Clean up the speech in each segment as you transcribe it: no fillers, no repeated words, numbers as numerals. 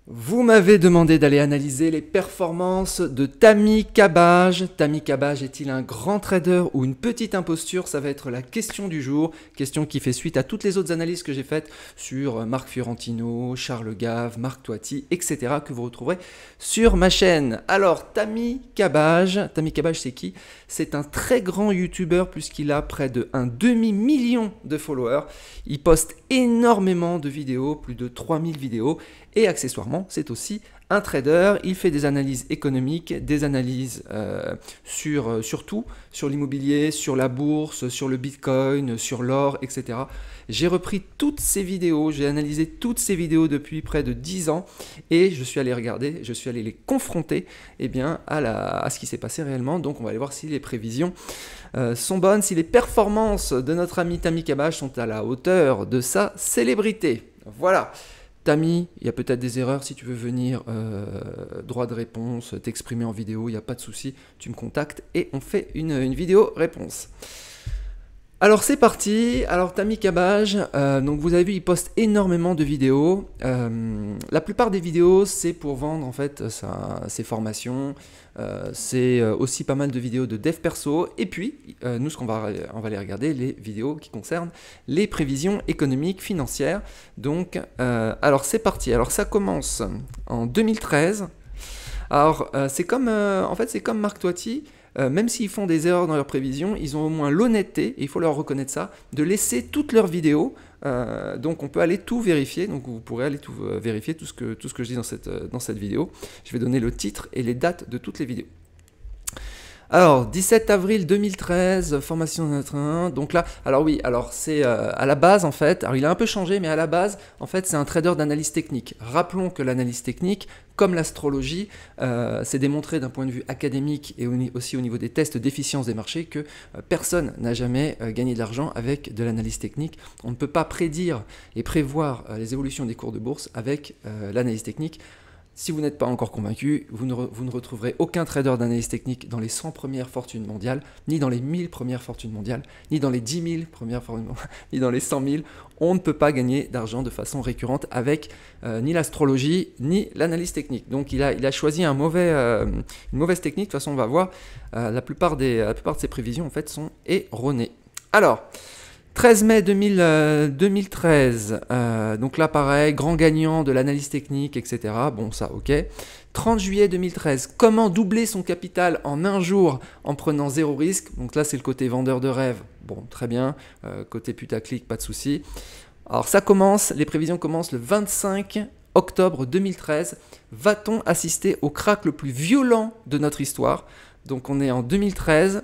Vous m'avez demandé d'aller analyser les performances de Tammy Cabage. Tammy Cabage est-il un grand trader ou une petite imposture? Ça va être la question du jour, question qui fait suite à toutes les autres analyses que j'ai faites sur Marc Fiorentino, Charles Gave, Marc Toiti, etc. que vous retrouverez sur ma chaîne. Alors, Tammy Cabage c'est qui? C'est un très grand youtubeur puisqu'il a près de un demi-million de followers. Il poste énormément de vidéos, plus de 3000 vidéos. Et accessoirement, c'est aussi un trader. Il fait des analyses économiques, des analyses sur tout, sur l'immobilier, sur la bourse, sur le bitcoin, sur l'or, etc. J'ai repris toutes ces vidéos, j'ai analysé toutes ces vidéos depuis près de 10 ans et je suis allé regarder, je suis allé les confronter à ce qui s'est passé réellement. Donc on va aller voir si les prévisions sont bonnes, si les performances de notre ami Tammy Cabage sont à la hauteur de sa célébrité. Voilà. Tammy, il y a peut-être des erreurs, si tu veux venir, droit de réponse, t'exprimer en vidéo, il n'y a pas de souci, tu me contactes et on fait une vidéo réponse. Alors c'est parti, alors Tammy Cabage, donc vous avez vu, il poste énormément de vidéos. La plupart des vidéos, c'est pour vendre en fait ses formations. C'est aussi pas mal de vidéos de dev perso. Et puis, nous, on va aller regarder les vidéos qui concernent les prévisions économiques, financières. Donc, alors c'est parti. Alors ça commence en 2013. Alors c'est comme, en fait, c'est comme Marc Toiti. Même s'ils font des erreurs dans leurs prévisions, ils ont au moins l'honnêteté, et il faut leur reconnaître ça, de laisser toutes leurs vidéos. Donc on peut aller tout vérifier, donc vous pourrez aller tout vérifier, tout ce que je dis dans cette vidéo. Je vais donner le titre et les dates de toutes les vidéos. Alors, 17 avril 2013, formation de notre 1. Donc là, alors oui, alors c'est à la base en fait, alors il a un peu changé, mais à la base, en fait, c'est un trader d'analyse technique. Rappelons que l'analyse technique, comme l'astrologie, c'est démontré d'un point de vue académique et aussi au niveau des tests d'efficience des marchés que personne n'a jamais gagné de l'argent avec de l'analyse technique. On ne peut pas prédire et prévoir les évolutions des cours de bourse avec l'analyse technique. Si vous n'êtes pas encore convaincu, vous ne retrouverez aucun trader d'analyse technique dans les 100 premières fortunes mondiales, ni dans les 1000 premières fortunes mondiales, ni dans les 10 000 premières fortunes mondiales, ni dans les 100 000. On ne peut pas gagner d'argent de façon récurrente avec ni l'astrologie, ni l'analyse technique. Donc il a choisi une mauvaise technique. De toute façon, on va voir, la plupart de ses prévisions en fait, sont erronées. Alors, 13 mai 2013, donc là pareil, grand gagnant de l'analyse technique, etc. Bon ça ok. 30 juillet 2013, comment doubler son capital en un jour en prenant zéro risque? Donc là c'est le côté vendeur de rêve, bon très bien, côté putaclic, pas de souci. Alors ça commence, les prévisions commencent le 25 octobre 2013. Va-t-on assister au crack le plus violent de notre histoire? Donc on est en 2013.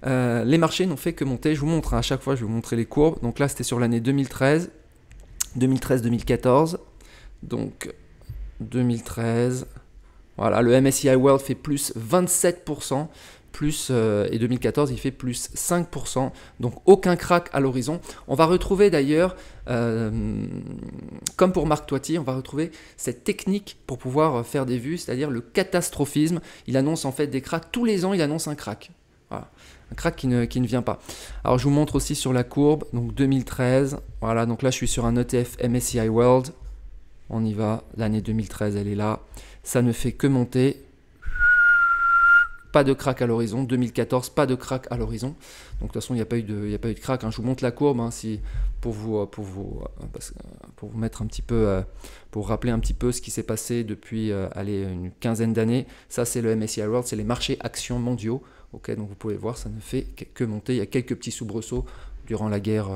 Les marchés n'ont fait que monter. Je vous montre, à chaque fois je vais vous montrer les courbes. Donc là c'était sur l'année 2013, 2013-2014. Donc 2013, voilà, le MSCI World fait plus 27%, et 2014 il fait plus 5%. Donc aucun crack à l'horizon. On va retrouver d'ailleurs, comme pour Marc Toiti, on va retrouver cette technique pour pouvoir faire des vues, c'est-à-dire le catastrophisme. Il annonce en fait des cracks, tous les ans il annonce un crack. Voilà. Un crack qui ne vient pas. Alors je vous montre aussi sur la courbe, donc 2013, voilà, donc là je suis sur un ETF MSCI World, on y va, l'année 2013 elle est là, ça ne fait que monter, pas de crack à l'horizon, 2014 pas de crack à l'horizon, donc de toute façon il n'y a pas eu de crack, hein. Je vous montre la courbe hein, pour vous mettre un petit peu, pour rappeler un petit peu ce qui s'est passé depuis une quinzaine d'années. Ça c'est le MSCI World, c'est les marchés actions mondiaux. Ok, donc vous pouvez voir, ça ne fait que monter. Il y a quelques petits soubresauts durant la guerre,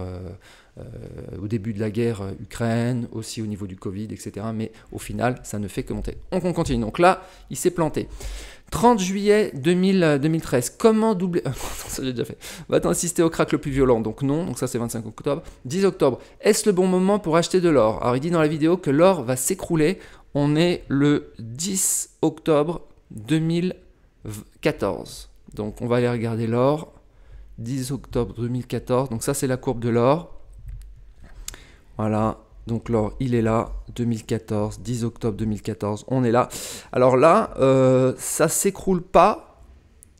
au début de la guerre Ukraine, aussi au niveau du Covid, etc. Mais au final, ça ne fait que monter. Donc on continue. Donc là, il s'est planté. 30 juillet 2013, comment doubler... ça j'ai déjà fait. Va-t-on assister au crack le plus violent? Donc non, donc ça c'est 25 octobre. 10 octobre, est-ce le bon moment pour acheter de l'or? Alors il dit dans la vidéo que l'or va s'écrouler. On est le 10 octobre 2014. Donc on va aller regarder l'or, 10 octobre 2014, donc ça c'est la courbe de l'or. Voilà, donc l'or il est là, 2014, 10 octobre 2014, on est là. Alors là, ça s'écroule pas,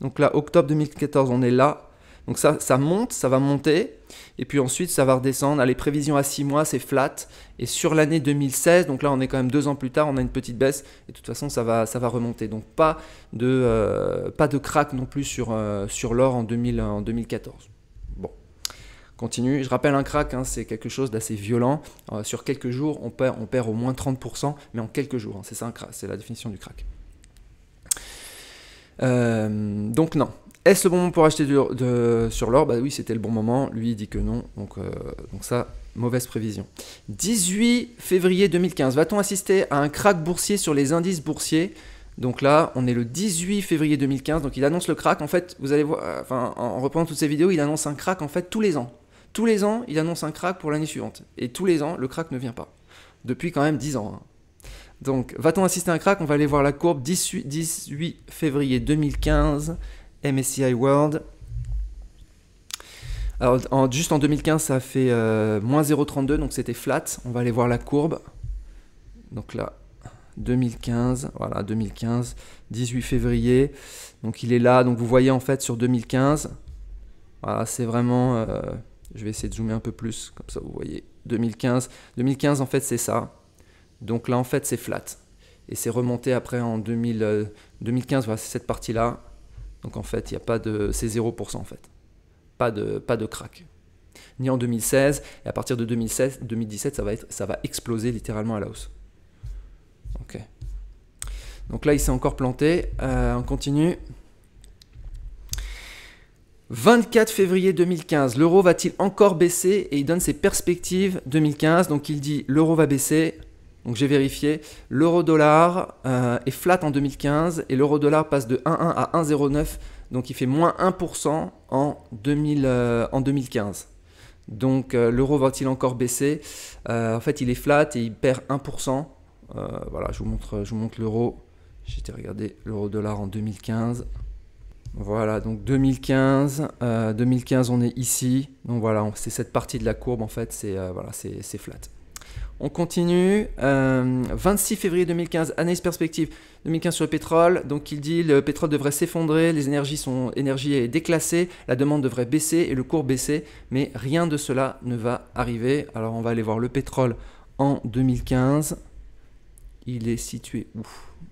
donc là octobre 2014 on est là. Donc ça monte, ça va monter, et puis ensuite ça va redescendre. Les prévisions à 6 mois, c'est flat, et sur l'année 2016, donc là on est quand même 2 ans plus tard, on a une petite baisse, et de toute façon ça va remonter. Donc pas de crack non plus sur l'or en 2014. Bon, continue. Je rappelle, un crack, hein, c'est quelque chose d'assez violent. Sur quelques jours, on perd au moins 30%, mais en quelques jours, hein, c'est ça un crack, c'est la définition du crack. Donc non. Est-ce le bon moment pour acheter sur l'or? Bah oui, c'était le bon moment. Lui, il dit que non. Donc ça, mauvaise prévision. 18 février 2015. Va-t-on assister à un crack boursier sur les indices boursiers? Donc là, on est le 18 février 2015. Donc il annonce le crack. En fait, vous allez voir, en reprenant toutes ces vidéos, il annonce un crack en fait tous les ans. Tous les ans, il annonce un crack pour l'année suivante. Et tous les ans, le crack ne vient pas. Depuis quand même 10 ans. Hein. Donc, va-t-on assister à un crack? On va aller voir la courbe 18 février 2015. MSCI World. Alors, juste en 2015, ça a fait moins 0,32, donc c'était flat. On va aller voir la courbe. Donc là, 2015, voilà, 2015, 18 février. Donc il est là, donc vous voyez en fait sur 2015. Voilà, c'est vraiment... je vais essayer de zoomer un peu plus, comme ça vous voyez. 2015, en fait, c'est ça. Donc là, en fait, c'est flat. Et c'est remonté après en 2015, voilà, c'est cette partie-là. Donc en fait, il n'y a pas de... C'est 0% en fait. Pas de crack. Ni en 2016. Et à partir de 2017, ça va exploser littéralement à la hausse. Ok. Donc là, il s'est encore planté. On continue. 24 février 2015. L'euro va-t-il encore baisser? Et il donne ses perspectives 2015. Donc il dit l'euro va baisser. Donc j'ai vérifié, l'euro-dollar est flat en 2015 et l'euro-dollar passe de 1,1 à 1,09, donc il fait moins 1% en 2015. Donc l'euro va-t-il encore baisser? En fait il est flat et il perd 1%. Voilà, je vous montre l'euro. J'ai été regarder l'euro-dollar en 2015. Voilà, donc 2015, on est ici. Donc voilà, c'est cette partie de la courbe en fait, c'est flat. On continue, 26 février 2015, analyse perspective 2015 sur le pétrole. Donc il dit le pétrole devrait s'effondrer, les énergie est déclassée, la demande devrait baisser et le cours baisser, mais rien de cela ne va arriver. Alors on va aller voir le pétrole en 2015. Il est situé où?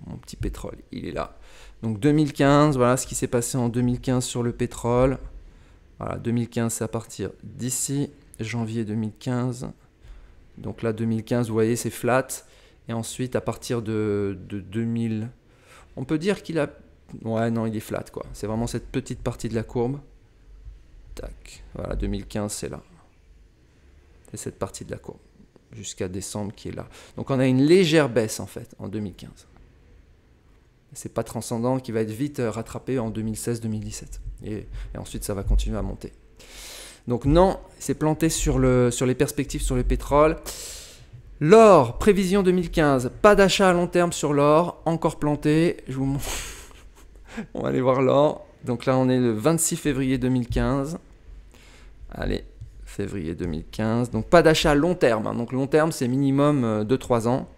Mon petit pétrole, il est là. Donc 2015, voilà ce qui s'est passé en 2015 sur le pétrole. Voilà, 2015 c'est à partir d'ici, janvier 2015. Donc là, 2015, vous voyez, c'est flat. Et ensuite, à partir de 2000, on peut dire qu'il a... Ouais, non, il est flat, quoi. C'est vraiment cette petite partie de la courbe. Tac. Voilà, 2015, c'est là. C'est cette partie de la courbe. Jusqu'à décembre qui est là. Donc on a une légère baisse, en fait, en 2015. C'est pas transcendant, qui va être vite rattrapé en 2016-2017. Et ensuite, ça va continuer à monter. Donc non, c'est planté sur les perspectives sur le pétrole. L'or, prévision 2015, pas d'achat à long terme sur l'or, encore planté. Je vous montre. On va aller voir l'or. Donc là, on est le 26 février 2015. Allez, février 2015. Donc pas d'achat à long terme. Hein. Donc long terme, c'est minimum 2-3 ans.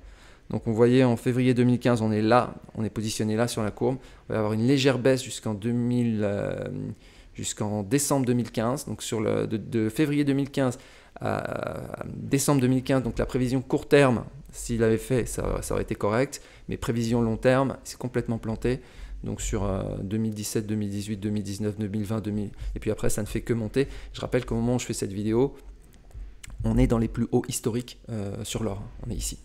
Donc on voyait en février 2015, on est là, on est positionné là sur la courbe. On va avoir une légère baisse jusqu'en décembre 2015, donc de février 2015 à décembre 2015, donc la prévision court terme, s'il avait fait, ça aurait été correct, mais prévision long terme, c'est complètement planté, donc sur 2017, 2018, 2019, 2020, et puis après ça ne fait que monter. Je rappelle qu'au moment où je fais cette vidéo, on est dans les plus hauts historiques sur l'or, on est ici.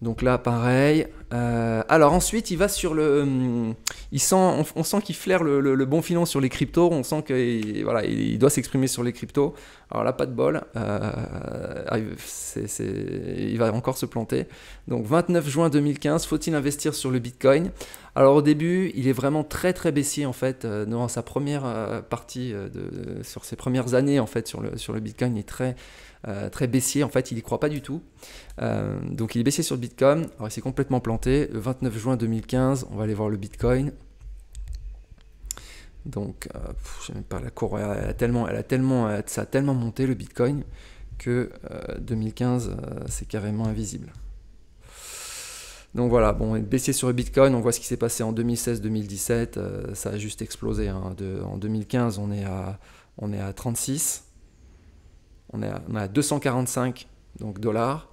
Donc là, pareil. Alors ensuite, il va sur le... on sent qu'il flaire le bon filon sur les cryptos. On sent qu'il voilà, il doit s'exprimer sur les cryptos. Alors là, pas de bol. Il va encore se planter. Donc 29 juin 2015, faut-il investir sur le Bitcoin? Alors au début, il est vraiment très très baissier en fait. Dans sa première partie, sur ses premières années en fait sur le Bitcoin, il est très baissier, en fait il n'y croit pas du tout, donc il est baissier sur le Bitcoin. Alors il s'est complètement planté le 29 juin 2015, on va aller voir le Bitcoin. Donc je sais même pas, la courbe ça a tellement monté le Bitcoin que 2015 c'est carrément invisible. Donc voilà, bon, baissier sur le Bitcoin, on voit ce qui s'est passé en 2016-2017, ça a juste explosé. Hein. En 2015, on est à 36, on est à 245 donc, dollars.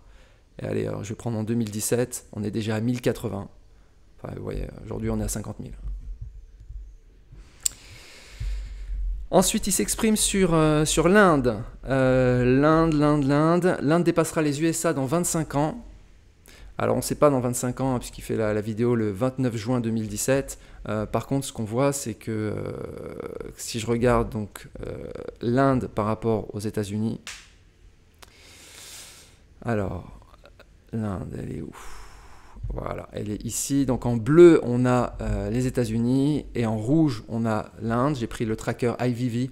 Et allez, alors, je vais prendre en 2017, on est déjà à 1080. Enfin, vous voyez, aujourd'hui, on est à 50 000. Ensuite, il s'exprime sur l'Inde. L'Inde dépassera les USA dans 25 ans. Alors, on ne sait pas dans 25 ans, hein, puisqu'il fait la vidéo le 29 juin 2017. Par contre, ce qu'on voit, c'est que si je regarde donc l'Inde par rapport aux États-Unis, alors, l'Inde, elle est où? Voilà, elle est ici. Donc en bleu, on a les États-Unis et en rouge, on a l'Inde. J'ai pris le tracker IVV,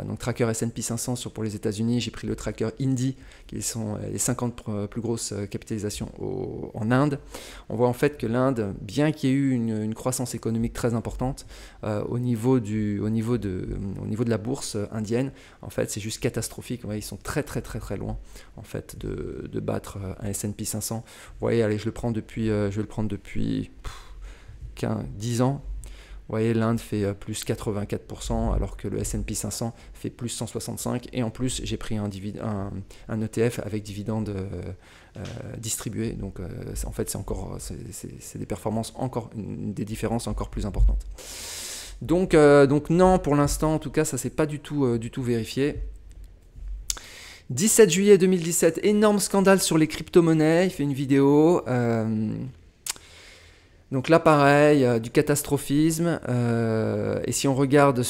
donc tracker S&P 500 pour les États-Unis. J'ai pris le tracker Indy, qui sont les 50 plus grosses capitalisations en Inde. On voit en fait que l'Inde, bien qu'il y ait eu une croissance économique très importante au niveau de la bourse indienne, en fait, c'est juste catastrophique. Vous voyez, ils sont très loin en fait de battre un S&P 500. Vous voyez, allez, je vais le prendre depuis 10 ans. Vous voyez, l'Inde fait plus 84%, alors que le S&P 500 fait plus 165%. Et en plus, j'ai pris un ETF avec dividendes distribués. Donc, en fait, c'est des performances des différences encore plus importantes. Donc non, pour l'instant, en tout cas, ça ne s'est pas du tout vérifié. 17 juillet 2017, énorme scandale sur les crypto-monnaies. Il fait une vidéo. Donc là, pareil, du catastrophisme. Et si on regarde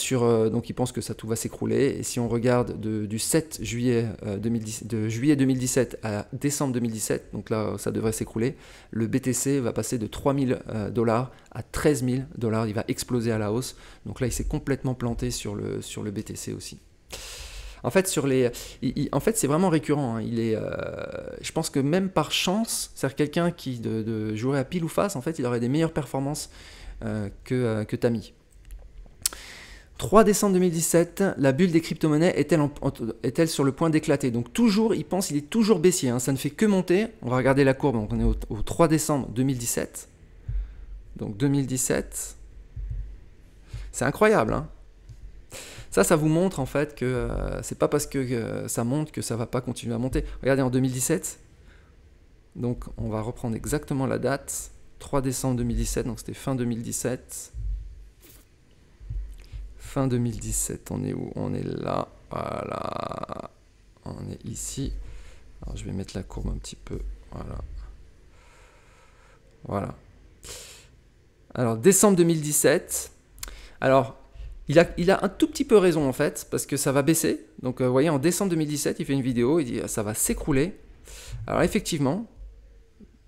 donc il pense que tout va s'écrouler. Et si on regarde du 7 juillet 2017 à décembre 2017, donc là, ça devrait s'écrouler. Le BTC va passer de 3 000 dollars à 13 000 dollars. Il va exploser à la hausse. Donc là, il s'est complètement planté sur le BTC aussi. En fait, c'est vraiment récurrent. Hein. Je pense que même par chance, c'est-à-dire quelqu'un qui jouerait à pile ou face, en fait, il aurait des meilleures performances que Tami. 3 décembre 2017, la bulle des crypto-monnaies est-elle sur le point d'éclater? Donc toujours, il est toujours baissier. Hein. Ça ne fait que monter. On va regarder la courbe. Donc on est au 3 décembre 2017. Donc 2017, c'est incroyable. Hein. Ça vous montre en fait que c'est pas parce que ça monte que ça va pas continuer à monter. Regardez en 2017, donc on va reprendre exactement la date, 3 décembre 2017, donc c'était fin 2017. Fin 2017, on est où? On est là, voilà, on est ici. Alors je vais mettre la courbe un petit peu, voilà. Alors décembre 2017, alors il a un tout petit peu raison en fait, parce que ça va baisser. Donc vous voyez, en décembre 2017, il fait une vidéo, il dit ça va s'écrouler. Alors effectivement,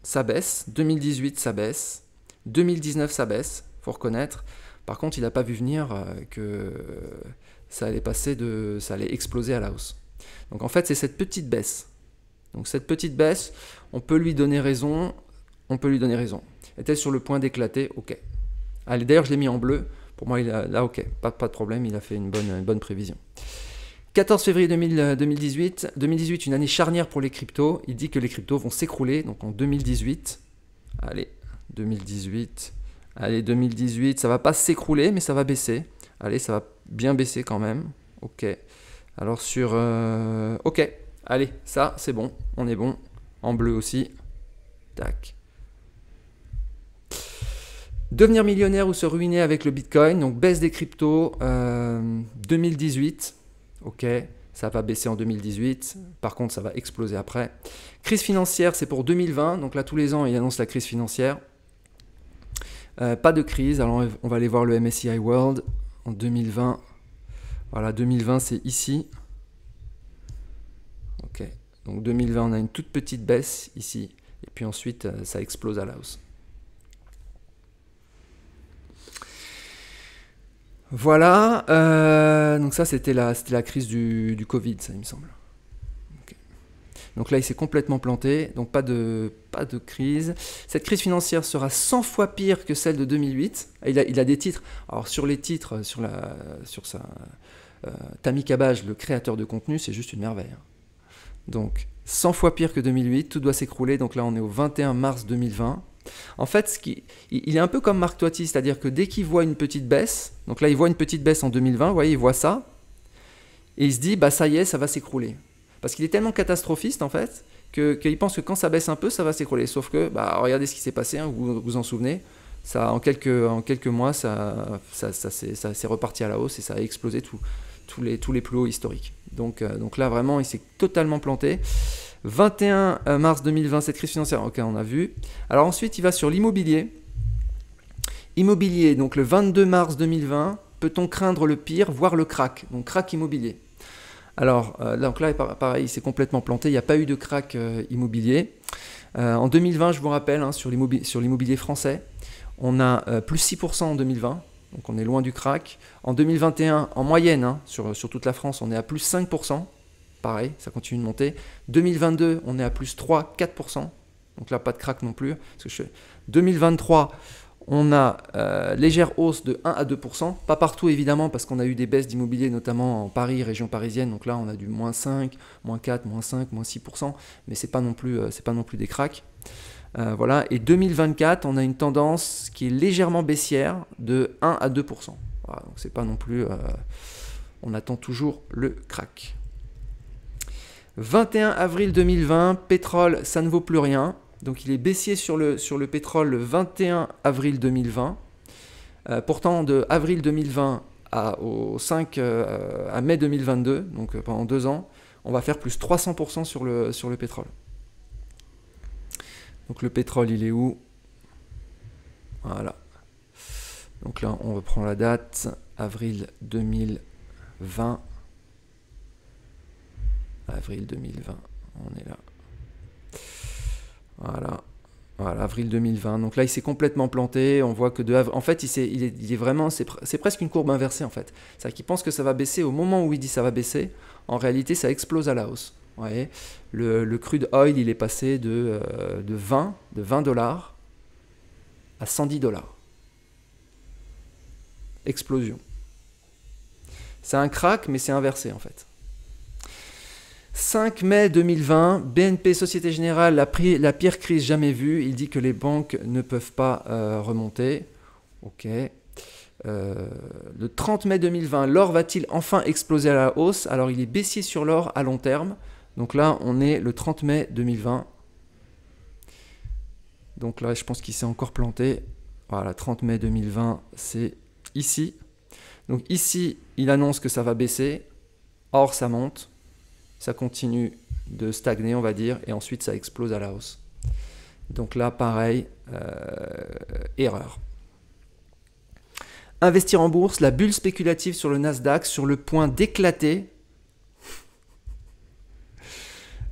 ça baisse. 2018, ça baisse. 2019, ça baisse, faut reconnaître. Par contre, il n'a pas vu venir que ça allait exploser à la hausse. Donc en fait, c'est cette petite baisse. Donc cette petite baisse, on peut lui donner raison. Est-elle sur le point d'éclater? Ok. Allez, d'ailleurs, je l'ai mis en bleu. Pour moi, là, ok, pas de problème, il a fait une bonne prévision. 14 février 2018, une année charnière pour les cryptos. Il dit que les cryptos vont s'écrouler, donc en 2018. Allez, 2018, ça va pas s'écrouler, mais ça va baisser. Allez, ça va bien baisser quand même. Ok. Alors ok, allez, ça, c'est bon, on est bon. En bleu aussi. Tac. Devenir millionnaire ou se ruiner avec le Bitcoin, donc baisse des cryptos 2018, ok, ça va baisser en 2018, par contre ça va exploser après. Crise financière, c'est pour 2020, donc là tous les ans il annonce la crise financière. Pas de crise, alors on va aller voir le MSCI World en 2020, voilà 2020 c'est ici, ok, donc 2020 on a une toute petite baisse ici, et puis ensuite ça explose à la hausse. Voilà, donc ça c'était la crise du Covid, ça il me semble. Okay. Donc là il s'est complètement planté, donc pas de crise. Cette crise financière sera 100 fois pire que celle de 2008. Il a des titres, alors sur les titres, sur sa Tami Cabbage, le créateur de contenu, c'est juste une merveille. Hein. Donc 100 fois pire que 2008, tout doit s'écrouler, donc là on est au 21 mars 2020. En fait, il est un peu comme Marc Toiti, c'est-à-dire que dès qu'il voit une petite baisse, donc là il voit une petite baisse en 2020, vous voyez, il voit ça, et il se dit, bah ça y est, ça va s'écrouler. Parce qu'il est tellement catastrophiste en fait, qu'il pense que quand ça baisse un peu, ça va s'écrouler. Sauf que, bah, regardez ce qui s'est passé, hein, vous vous en souvenez, ça, en quelques mois, ça s'est reparti à la hausse et ça a explosé tous les plus hauts historiques. Donc là, vraiment, il s'est totalement planté. 21 mars 2020, cette crise financière, ok, on a vu. Alors ensuite, il va sur l'immobilier. Immobilier, donc le 22 mars 2020, peut-on craindre le pire, voire le crack, donc crack immobilier. Alors, donc là, pareil, il s'est complètement planté, il n'y a pas eu de crack immobilier. En 2020, je vous rappelle, hein, sur l'immobilier français, on a plus 6% en 2020, donc on est loin du crack. En 2021, en moyenne, hein, sur toute la France, on est à plus 5%. Pareil, ça continue de monter. 2022, on est à plus 3-4%. Donc là, pas de crack non plus. 2023, on a légère hausse de 1 à 2%. Pas partout, évidemment, parce qu'on a eu des baisses d'immobilier, notamment en Paris, région parisienne. Donc là, on a du moins 5, moins 4, moins 5, moins 6%. Mais ce n'est pas non plus des cracks. Voilà. Et 2024, on a une tendance qui est légèrement baissière de 1 à 2%. Voilà, donc c'est pas non plus... on attend toujours le crack. 21 avril 2020, pétrole, ça ne vaut plus rien. Donc il est baissier sur le pétrole le 21 avril 2020. Pourtant, de avril 2020 à mai 2022, donc pendant 2 ans, on va faire plus 300% sur le pétrole. Donc le pétrole, il est où? Voilà. Donc là, on reprend la date, avril 2020. Avril 2020, on est là. Voilà, avril 2020. Donc là, il s'est complètement planté. On voit que en fait, il est vraiment, c'est presque une courbe inversée en fait. C'est-à-dire qu'il pense que ça va baisser au moment où il dit ça va baisser. En réalité, ça explose à la hausse. Vous voyez, le crude oil, il est passé de 20 dollars à 110 dollars. Explosion. C'est un crack, mais c'est inversé en fait. 5 mai 2020, BNP Société Générale, la pire crise jamais vue. Il dit que les banques ne peuvent pas remonter. Ok. Le 30 mai 2020, l'or va-t-il enfin exploser à la hausse? Alors il est baissier sur l'or à long terme. Donc là, on est le 30 mai 2020. Donc là, je pense qu'il s'est encore planté. Voilà, 30 mai 2020, c'est ici. Donc ici, il annonce que ça va baisser. Or, ça monte. Ça continue de stagner, on va dire, et ensuite ça explose à la hausse. Donc là, pareil, erreur. Investir en bourse, la bulle spéculative sur le Nasdaq sur le point d'éclater.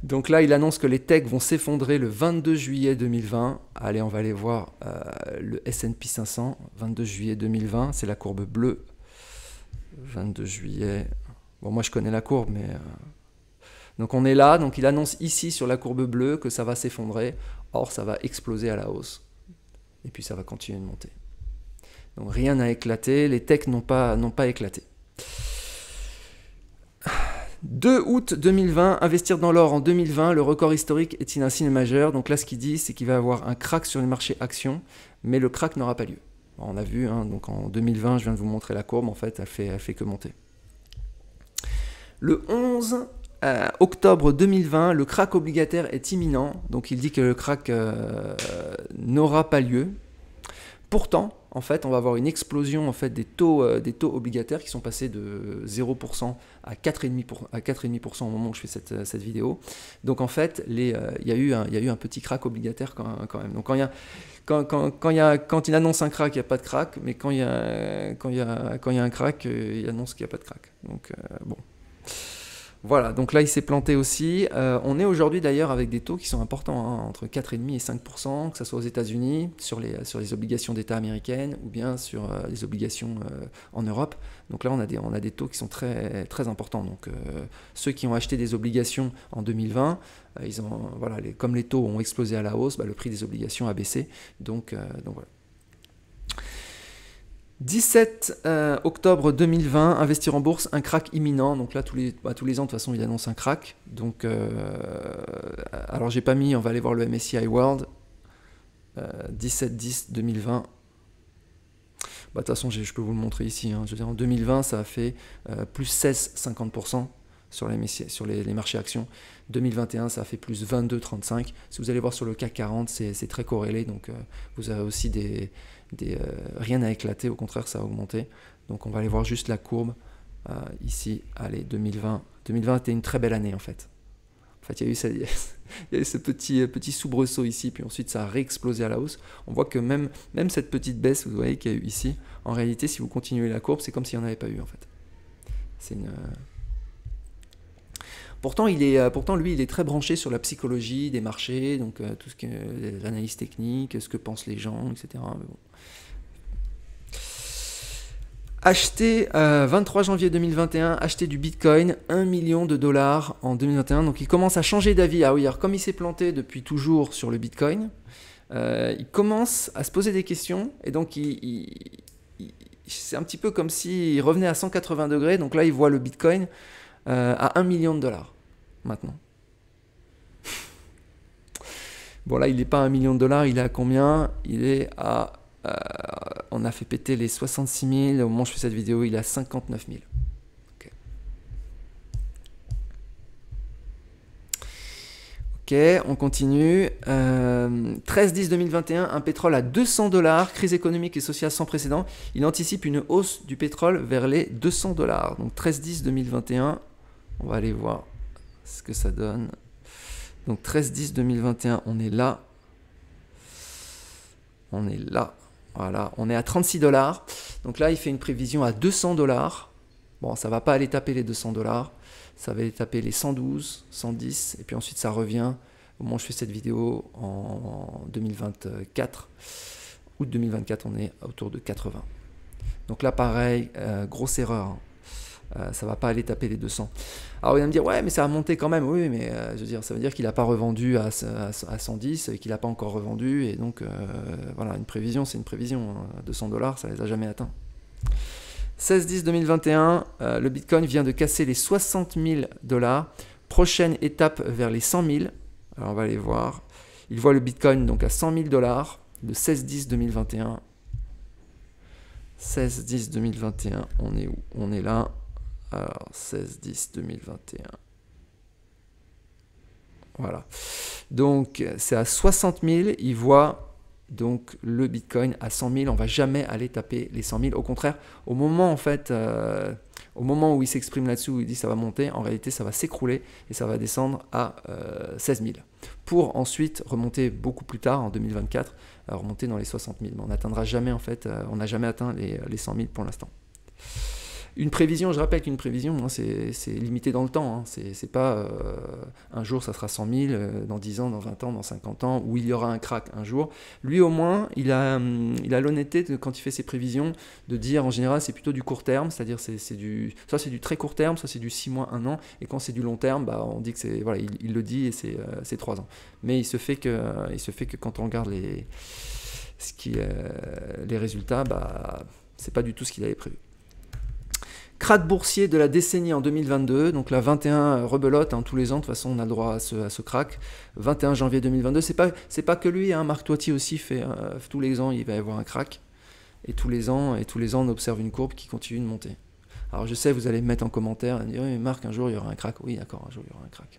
Donc là, il annonce que les techs vont s'effondrer le 22 juillet 2020. Allez, on va aller voir le S&P 500, 22 juillet 2020, c'est la courbe bleue. 22 juillet, bon moi je connais la courbe, mais... Donc on est là, donc il annonce ici sur la courbe bleue que ça va s'effondrer, or ça va exploser à la hausse. Et puis ça va continuer de monter. Donc rien n'a éclaté, les techs n'ont pas éclaté. 2 août 2020, investir dans l'or en 2020, le record historique est-il un signe majeur? Donc là ce qu'il dit, c'est qu'il va y avoir un crack sur les marchés actions, mais le crack n'aura pas lieu. On a vu, hein, donc en 2020, je viens de vous montrer la courbe, en fait, elle fait que monter. Le 11 octobre 2020, le crack obligataire est imminent, donc il dit que le crack n'aura pas lieu. Pourtant, en fait, on va avoir une explosion en fait, des taux obligataires qui sont passés de 0% à 4,5% au moment où je fais cette vidéo. Donc en fait, il y a eu un petit crack obligataire quand même. Donc quand il annonce un crack, il n'y a pas de crack, mais quand il y a un crack, il annonce qu'il n'y a pas de crack. Donc bon. Voilà, donc là il s'est planté aussi. On est aujourd'hui d'ailleurs avec des taux qui sont importants, hein, entre 4,5 et 5%, que ce soit aux États-Unis, sur les obligations d'État américaines, ou bien sur les obligations en Europe. Donc là on a des taux qui sont très, très importants. Donc ceux qui ont acheté des obligations en 2020, comme les taux ont explosé à la hausse, le prix des obligations a baissé. Donc voilà. 17 octobre 2020, investir en bourse, un crack imminent. Donc là, tous les ans, de toute façon, il annonce un crack. Donc, alors, j'ai pas mis, on va aller voir le MSCI World. 17-10-2020. De toute façon, je peux vous le montrer ici. Je veux dire, en 2020, ça a fait plus 16,50% sur les marchés actions. 2021, ça a fait plus 22,35%. Si vous allez voir sur le CAC 40, c'est très corrélé. Donc, vous avez aussi rien à éclater. Au contraire, ça a augmenté. Donc, on va aller voir juste la courbe ici. Allez, 2020. 2020 était une très belle année, en fait. En fait, il y a eu ce petit soubresaut ici, puis ensuite ça a réexplosé à la hausse. On voit que même cette petite baisse, vous voyez qu'il y a eu ici, en réalité, si vous continuez la courbe, c'est comme s'il n'y en avait pas eu, en fait. Pourtant, lui, il est très branché sur la psychologie des marchés, donc tout ce qui est l'analyse technique, ce que pensent les gens, etc. Mais bon. Acheter 23 janvier 2021, acheter du Bitcoin, 1 million de dollars en 2021. Donc il commence à changer d'avis. Ah oui, alors comme il s'est planté depuis toujours sur le Bitcoin, il commence à se poser des questions. Et donc c'est un petit peu comme s'il revenait à 180 degrés. Donc là, il voit le Bitcoin à 1 million de dollars maintenant. Bon là, il n'est pas à 1 million de dollars. Il est à combien? Il est à... on a fait péter les 66 000. Au moment où je fais cette vidéo, il est à 59 000. Ok, on continue. 13-10-2021, un pétrole à 200 $, crise économique et sociale sans précédent. Il anticipe une hausse du pétrole vers les 200 $. Donc 13-10-2021, on va aller voir ce que ça donne. Donc 13-10-2021, on est là. On est là. Voilà, on est à 36 $. Donc là, il fait une prévision à 200 $. Bon, ça ne va pas aller taper les 200 $. Ça va aller taper les 112, 110. Et puis ensuite, ça revient au moment où je fais cette vidéo en 2024. Août 2024, on est autour de 80. Donc là, pareil, grosse erreur. Ça ne va pas aller taper les 200. Alors, il va me dire, ouais, mais ça a monté quand même. Oui, mais je veux dire, ça veut dire qu'il n'a pas revendu à 110 et qu'il n'a pas encore revendu. Et donc, voilà, une prévision, c'est une prévision. 200 $, ça ne les a jamais atteints. 16-10-2021, le Bitcoin vient de casser les 60 000 $. Prochaine étape vers les 100 000. Alors, on va aller voir. Il voit le Bitcoin donc à 100 000 $. Le 16-10-2021. 16-10-2021, on est où? On est là. Alors, 16-10-2021. Voilà. Donc, c'est à 60 000. Il voit donc le Bitcoin à 100 000. On ne va jamais aller taper les 100 000. Au contraire, au moment, en fait, au moment où il s'exprime là-dessus, où il dit ça va monter, en réalité, ça va s'écrouler et ça va descendre à 16 000. Pour ensuite remonter beaucoup plus tard, en 2024, remonter dans les 60 000. Mais on n'atteindra jamais, en fait, on n'a jamais atteint les 100 000 pour l'instant. Une prévision, je rappelle qu'une prévision, hein, c'est limité dans le temps. Hein. C'est pas un jour ça sera 100 000, dans 10 ans, dans 20 ans, dans 50 ans, où il y aura un crack un jour. Lui au moins, il a l'honnêteté, quand il fait ses prévisions, de dire en général c'est plutôt du court terme, c'est-à-dire soit c'est du très court terme, soit c'est du 6 mois, 1 an, et quand c'est du long terme, bah, on dit que c'est, voilà, il le dit et c'est 3 ans. Mais il se fait que quand on regarde les résultats, bah, c'est pas du tout ce qu'il avait prévu. Crack boursier de la décennie en 2022, donc la 21 rebelote, hein, tous les ans, de toute façon on a le droit à ce crack. 21 janvier 2022, c'est pas que lui, hein, Marc Toiti aussi fait, tous les ans il va y avoir un crack, et tous les ans on observe une courbe qui continue de monter. Alors je sais, vous allez me mettre en commentaire, et dire, oui, Marc, un jour il y aura un crack. Oui, d'accord, un jour il y aura un crack.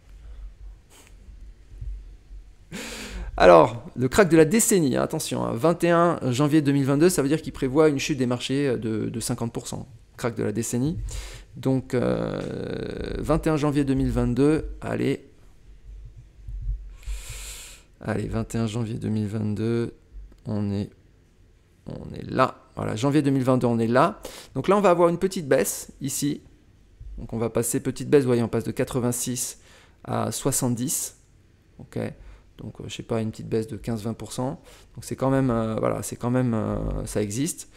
Alors, le crack de la décennie, hein, attention, hein, 21 janvier 2022, ça veut dire qu'il prévoit une chute des marchés de 50%. Crack de la décennie. Donc, 21 janvier 2022, allez, 21 janvier 2022, on est là. Voilà, janvier 2022, on est là. Donc là, on va avoir une petite baisse, ici. Donc, on va passer, petite baisse, vous voyez, on passe de 86 à 70. Ok. Donc, je sais pas, une petite baisse de 15-20%. Donc, c'est quand même, voilà, c'est quand même, ça existe.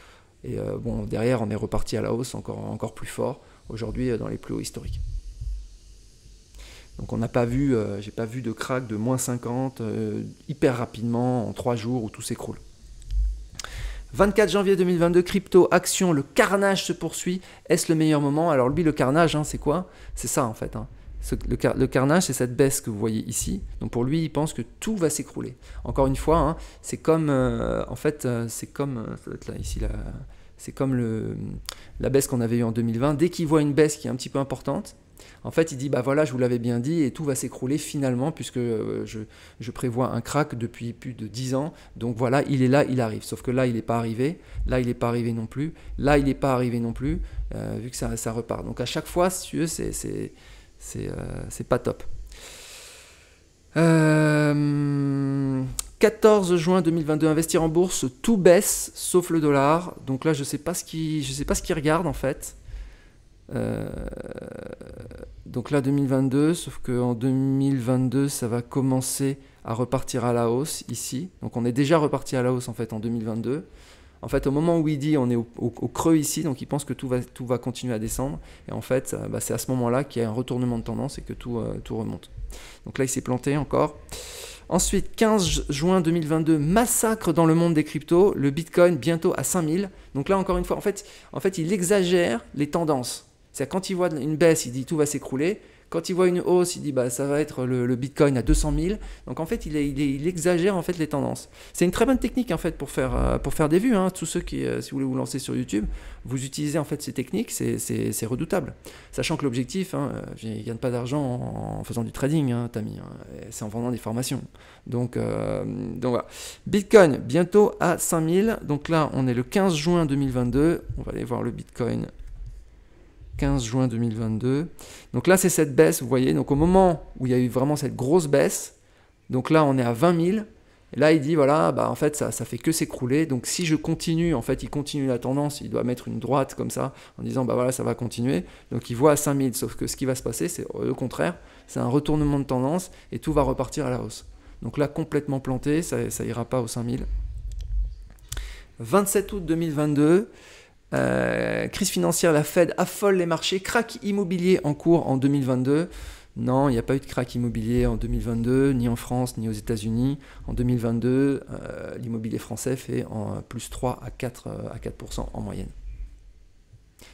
Et bon, derrière, on est reparti à la hausse encore plus fort, aujourd'hui dans les plus hauts historiques. Donc on n'a pas vu, j'ai pas vu de crack de moins 50 hyper rapidement en 3 jours où tout s'écroule. 24 janvier 2022, crypto, action, le carnage se poursuit. Est-ce le meilleur moment? Alors lui, le carnage, hein, c'est quoi? C'est ça en fait. Hein. Le carnage, c'est cette baisse que vous voyez ici. Donc pour lui, il pense que tout va s'écrouler. Encore une fois, hein, c'est comme, en fait, c'est comme, ça doit être là, ici, là, c'est comme la baisse qu'on avait eue en 2020. Dès qu'il voit une baisse qui est un petit peu importante, en fait, il dit, bah voilà, je vous l'avais bien dit, et tout va s'écrouler finalement, puisque je prévois un crack depuis plus de 10 ans. Donc voilà, il est là, il arrive. Sauf que là, il n'est pas arrivé. Là, il n'est pas arrivé non plus. Là, il n'est pas arrivé non plus, vu que ça repart. Donc à chaque fois, si tu veux, c'est pas top. 14 juin 2022, investir en bourse, tout baisse, sauf le dollar. Donc là, je sais pas ce qu'il regarde en fait. Donc là 2022, sauf qu'en 2022 ça va commencer à repartir à la hausse ici. Donc on est déjà reparti à la hausse en fait en 2022. En fait au moment où il dit on est au creux ici, donc il pense que tout va continuer à descendre. Et en fait c'est à ce moment-là qu'il y a un retournement de tendance et que tout remonte. Donc là il s'est planté encore. Ensuite 15 juin 2022, massacre dans le monde des cryptos, le Bitcoin bientôt à 5000. Donc là encore une fois, en fait il exagère les tendances. C'est-à-dire quand il voit une baisse, il dit tout va s'écrouler. Quand il voit une hausse, il dit bah, ça va être le Bitcoin à 200 000. Donc en fait, il exagère en fait les tendances. C'est une très bonne technique en fait pour faire des vues. Hein. Tous ceux qui, si vous voulez vous lancer sur YouTube, vous utilisez en fait ces techniques, c'est redoutable. Sachant que l'objectif, hein, je ne gagne pas d'argent en faisant du trading, hein, Tammy. Hein, c'est en vendant des formations. Donc voilà. Bitcoin bientôt à 5000. Donc là, on est le 15 juin 2022. On va aller voir le Bitcoin. 15 juin 2022. Donc là, c'est cette baisse, vous voyez. Donc au moment où il y a eu vraiment cette grosse baisse, donc là, on est à 20 000. Et là, il dit, voilà, bah, en fait, ça fait que s'écrouler. Donc si je continue, en fait, il continue la tendance. Il doit mettre une droite comme ça, en disant, bah voilà, ça va continuer. Donc il voit à 5 000. Sauf que ce qui va se passer, c'est le contraire. C'est un retournement de tendance et tout va repartir à la hausse. Donc là, complètement planté, ça ira pas aux 5 000. 27 août 2022. Crise financière, la Fed affole les marchés, crack immobilier en cours en 2022. Non, il n'y a pas eu de crack immobilier en 2022, ni en France, ni aux États-Unis. En 2022, l'immobilier français fait en plus 3 à 4% en moyenne.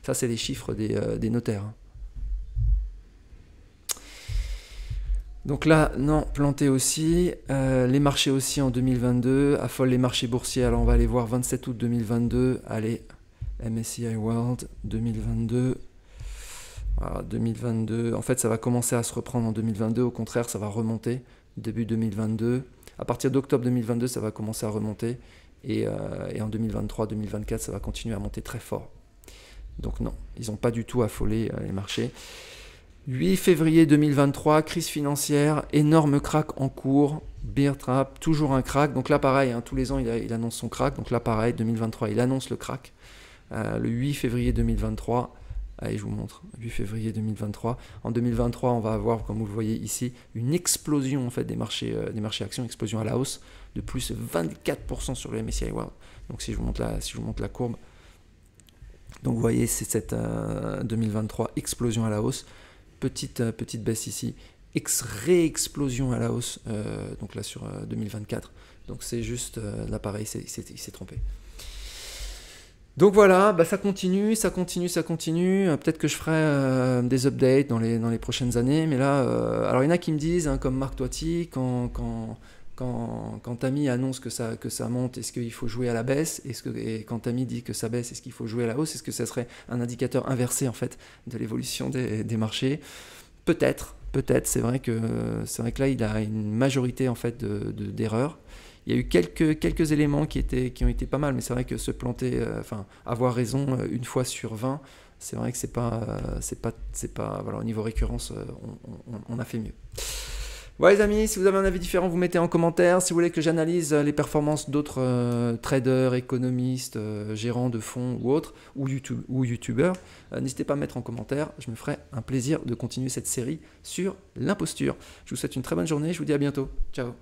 Ça, c'est les chiffres des notaires. Donc là, non, planté aussi. Les marchés aussi en 2022, affolent les marchés boursiers. Alors on va aller voir 27 août 2022. Allez. MSCI World 2022. Voilà, 2022. En fait, ça va commencer à se reprendre en 2022. Au contraire, ça va remonter début 2022. À partir d'octobre 2022, ça va commencer à remonter. Et en 2023-2024, ça va continuer à monter très fort. Donc non, ils n'ont pas du tout affolé les marchés. 8 février 2023, crise financière, énorme crack en cours. Bear trap, toujours un crack. Donc là, pareil, hein, tous les ans, il annonce son crack. Donc là, pareil, 2023, il annonce le crack. Le 8 février 2023, allez je vous montre, 8 février 2023, en 2023 on va avoir, comme vous le voyez ici, une explosion en fait des marchés actions, explosion à la hausse de plus 24% sur le MSCI World. Donc si je vous montre la courbe, donc vous voyez c'est cette 2023 explosion à la hausse, petite baisse ici, réexplosion à la hausse, donc là sur 2024, donc c'est juste, là pareil, il s'est trompé. Donc voilà, bah ça continue. Peut-être que je ferai des updates dans les prochaines années. Mais là, alors il y en a qui me disent, hein, comme Marc Toiti, quand Tammy annonce que ça monte, est-ce qu'il faut jouer à la baisse? Et quand Tammy dit que ça baisse, est-ce qu'il faut jouer à la hausse? Est-ce que ça serait un indicateur inversé en fait de l'évolution des marchés? Peut-être. C'est vrai que là, il a une majorité en fait d'erreurs. Il y a eu quelques éléments qui ont été pas mal, mais c'est vrai que se planter, avoir raison une fois sur 20, c'est vrai que c'est pas voilà, au niveau récurrence, on a fait mieux. Voilà les amis, si vous avez un avis différent, vous mettez en commentaire. Si vous voulez que j'analyse les performances d'autres traders, économistes, gérants de fonds ou autres, ou youtubeurs, n'hésitez pas à mettre en commentaire. Je me ferai un plaisir de continuer cette série sur l'imposture. Je vous souhaite une très bonne journée, je vous dis à bientôt. Ciao.